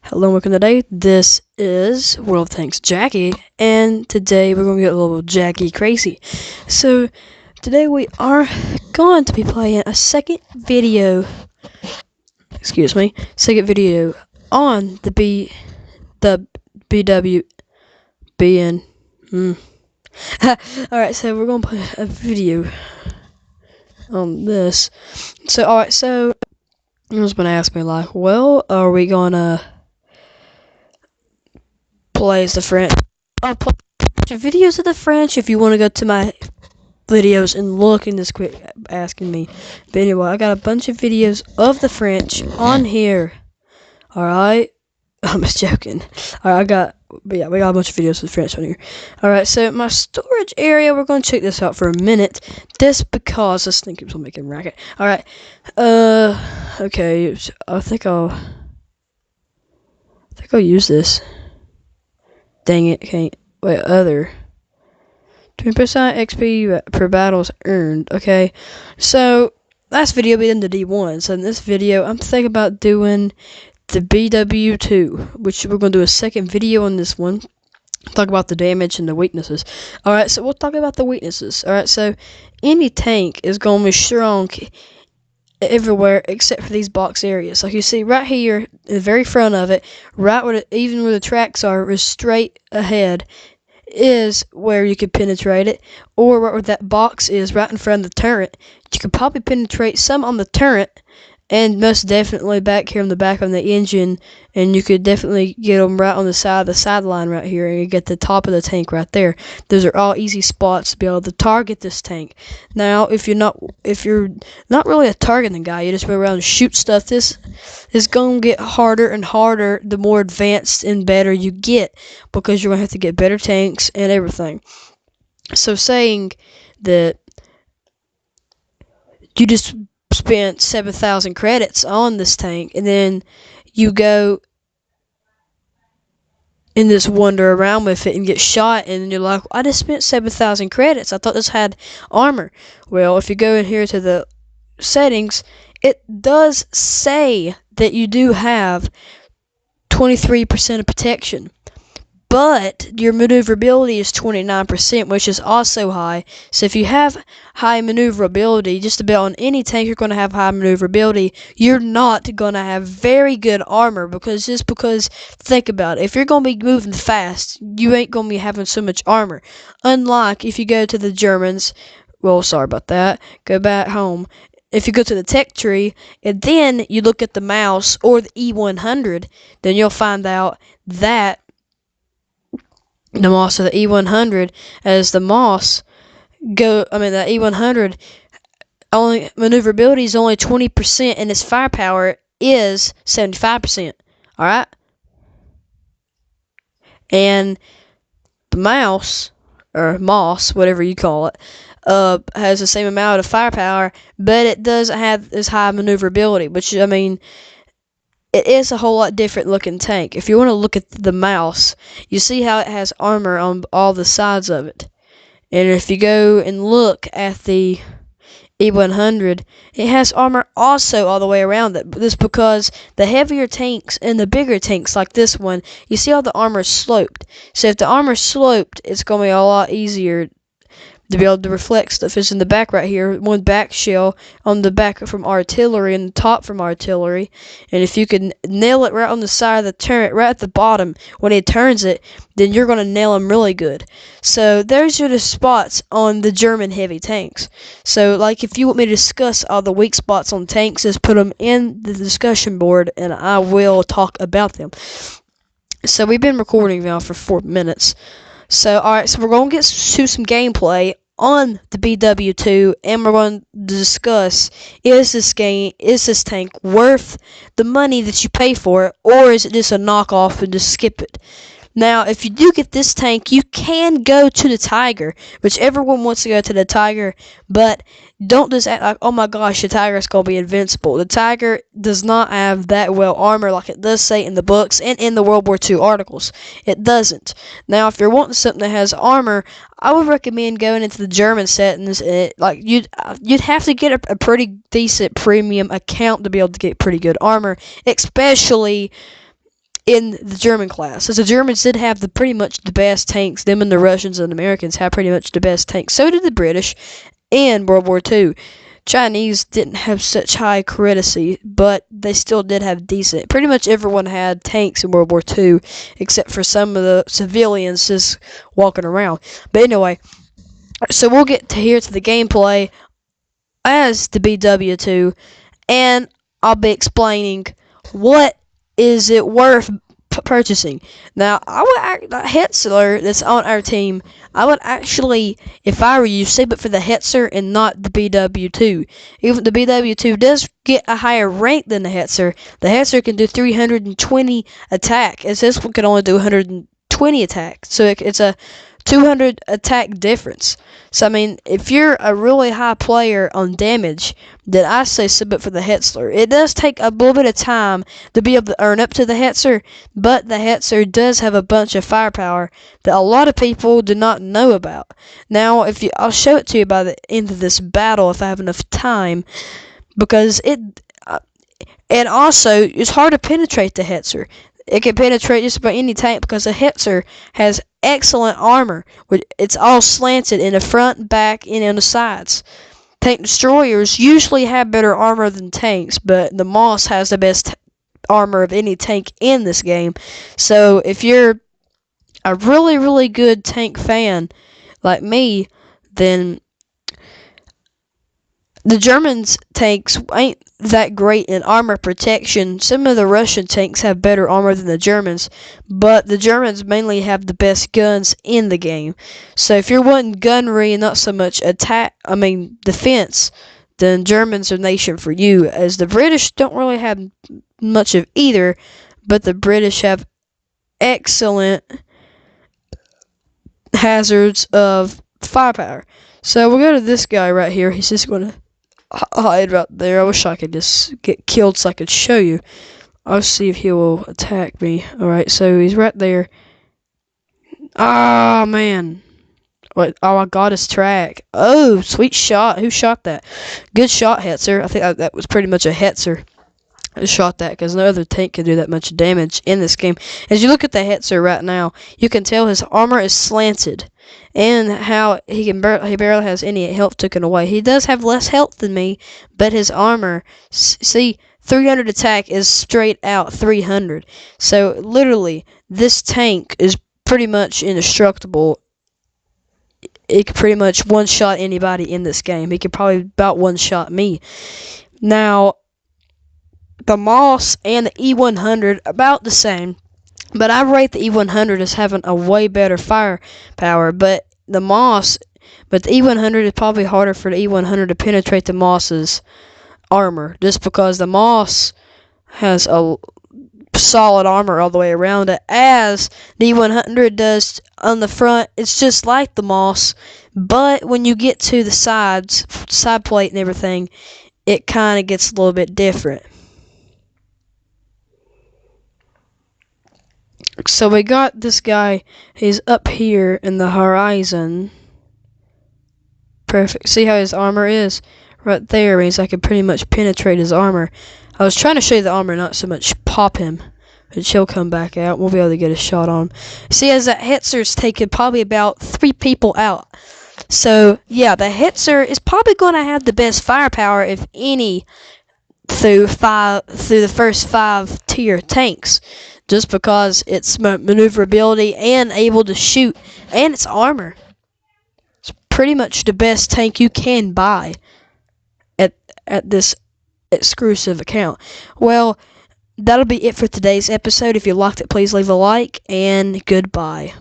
Hello and welcome today. This is World of Tanks Jackie, and today we're going to get a little Jackie crazy. So, today we are going to be playing a second video on the BWBN. Alright, so we're going to play a video on this. So, alright, so, you're going to ask me, like, well, are we going to play as the French? I'll play videos of the French if you want to go to my videos and look and just quit asking me. But anyway, I got a bunch of videos of the French on here. Alright? I'm just joking. Alright, we got a bunch of videos of the French on here. Alright, so my storage area, we're going to check this out for a minute. Just because this thing keeps on making racket. Alright. Okay. I think I'll use this. Dang it, can't. Wait, other. 20% XP per battles earned. Okay, so last video we did the D1. So in this video, I'm thinking about doing the BW2, which we're going to do a second video on this one. Talk about the damage and the weaknesses. Alright, so we'll talk about the weaknesses. Alright, so any tank is going to be strong everywhere except for these box areas. Like you see right here, in the very front of it, right where even where the tracks are, is straight ahead, is where you could penetrate it, or where that box is right in front of the turret. You could probably penetrate some on the turret, and most definitely back here on the back of the engine, and you could definitely get them right on the side of the sideline right here, and you get the top of the tank right there. Those are all easy spots to be able to target this tank. Now, if you're not really a targeting guy, you just go around and shoot stuff, this is going to get harder and harder the more advanced and better you get, because you're going to have to get better tanks and everything. So saying that you just spent 7,000 credits on this tank, and then you go and just wander around with it and get shot, and you're like, I just spent 7,000 credits. I thought this had armor. Well, if you go in here to the settings, it does say that you do have 23% of protection. But your maneuverability is 29%, which is also high. So if you have high maneuverability, just about on any tank you're going to have high maneuverability, you're not going to have very good armor, because think about it, if you're going to be moving fast, you ain't going to be having so much armor. Unlike if you go to the Germans, well, sorry about that, go back home. If you go to the tech tree, and then you look at the mouse or the E100, then you'll find out that the Moss of the E100, as the Moss the E100 only maneuverability is only 20%, and its firepower is 75%. Alright? And the Mouse, or Moss, whatever you call it, has the same amount of firepower, but it doesn't have as high maneuverability, which, I mean, it is a whole lot different looking tank. If you want to look at the Mouse, you see how it has armor on all the sides of it. And if you go and look at the E100, it has armor also all the way around it. This is because the heavier tanks and the bigger tanks like this one, you see how the armor is sloped. So if the armor is sloped, it's going to be a lot easier to be able to reflect stuff. Is in the back right here, one back shell on the back from artillery and the top from artillery, and if you can nail it right on the side of the turret, right at the bottom when he turns it, then you're going to nail him really good. So those are the spots on the German heavy tanks. So like, if you want me to discuss all the weak spots on tanks, just put them in the discussion board and I will talk about them. So we've been recording now for 4 minutes. So, alright, so we're going to get to some gameplay on the BW2, and we're going to discuss, is this tank worth the money that you pay for it, or is it just a knockoff and just skip it? Now, if you do get this tank, you can go to the Tiger, which everyone wants to go to the Tiger, but don't just act like, oh my gosh, the Tiger is going to be invincible. The Tiger does not have that well armor like it does say in the books and in the World War II articles. It doesn't. Now, if you're wanting something that has armor, I would recommend going into the German settings. You'd have to get a pretty decent premium account to be able to get pretty good armor, especially in the German class. As the Germans did have pretty much the best tanks. Them and the Russians and Americans had pretty much the best tanks. So did the British in World War II. Chinese didn't have such high courtesy, but they still did have decent. Pretty much everyone had tanks in World War II, except for some of the civilians just walking around. But anyway, so we'll get to the gameplay as the BW2, and I'll be explaining what is it worth purchasing. Now, that Hetzler that's on our team, I would actually, if I were you, save it for the Hetzer and not the BW2. Even the BW2 does get a higher rank than the Hetzer. The Hetzer can do 320 attack, as this one can only do 120 attack. So it's a 200 attack difference. So, I mean, if you're a really high player on damage, then I say sub it for the Hetzler. It does take a little bit of time to be able to earn up to the Hetzer, but the Hetzer does have a bunch of firepower that a lot of people do not know about. Now, I'll show it to you by the end of this battle if I have enough time, because and also, it's hard to penetrate the Hetzer. It can penetrate just about any tank because the Hetzer has excellent armor. It's all slanted in the front, back, and on the sides. Tank destroyers usually have better armor than tanks, but the Moss has the best armor of any tank in this game. So if you're a really, really good tank fan like me, then the Germans' tanks ain't that great in armor protection. Some of the Russian tanks have better armor than the Germans, but the Germans mainly have the best guns in the game. So if you're wanting gunnery and not so much defense, then Germans are the nation for you, as the British don't really have much of either, but the British have excellent hazards of firepower. So we'll go to this guy right here. He's just going to hide right there. I wish I could just get killed so I could show you. I'll see if he will attack me. Alright, so he's right there. Ah, man. What? Oh, I got his track. Oh, sweet shot. Who shot that? Good shot, Hetzer. I think that was pretty much a Hetzer who shot that, because no other tank can do that much damage in this game. As you look at the Hetzer right now, you can tell his armor is slanted, and how he barely has any health taken away. He does have less health than me, but his armor, see, 300 attack is straight out 300. So literally, this tank is pretty much indestructible. It could pretty much one-shot anybody in this game. He could probably about one-shot me. Now, the Moss and the E100 about the same, but I rate the E100 as having a way better firepower. But the E100 is probably harder for the E100 to penetrate the Moss's armor, just because the Moss has a solid armor all the way around it, as the E100 does on the front. It's just like the Moss, but when you get to the sides, side plate and everything, it kind of gets a little bit different. So we got this guy, he's up here in the horizon. Perfect. See how his armor is? Right there means I can pretty much penetrate his armor. I was trying to show you the armor, not so much pop him. But he'll come back out. We'll be able to get a shot on him. See, as that Hetzer's taken probably about 3 people out. So, yeah, the Hetzer is probably going to have the best firepower, if any, through the first 5 tier tanks. Just because it's maneuverability and able to shoot, and its armor. It's pretty much the best tank you can buy at this exclusive account. Well, that'll be it for today's episode. If you liked it, please leave a like, and goodbye.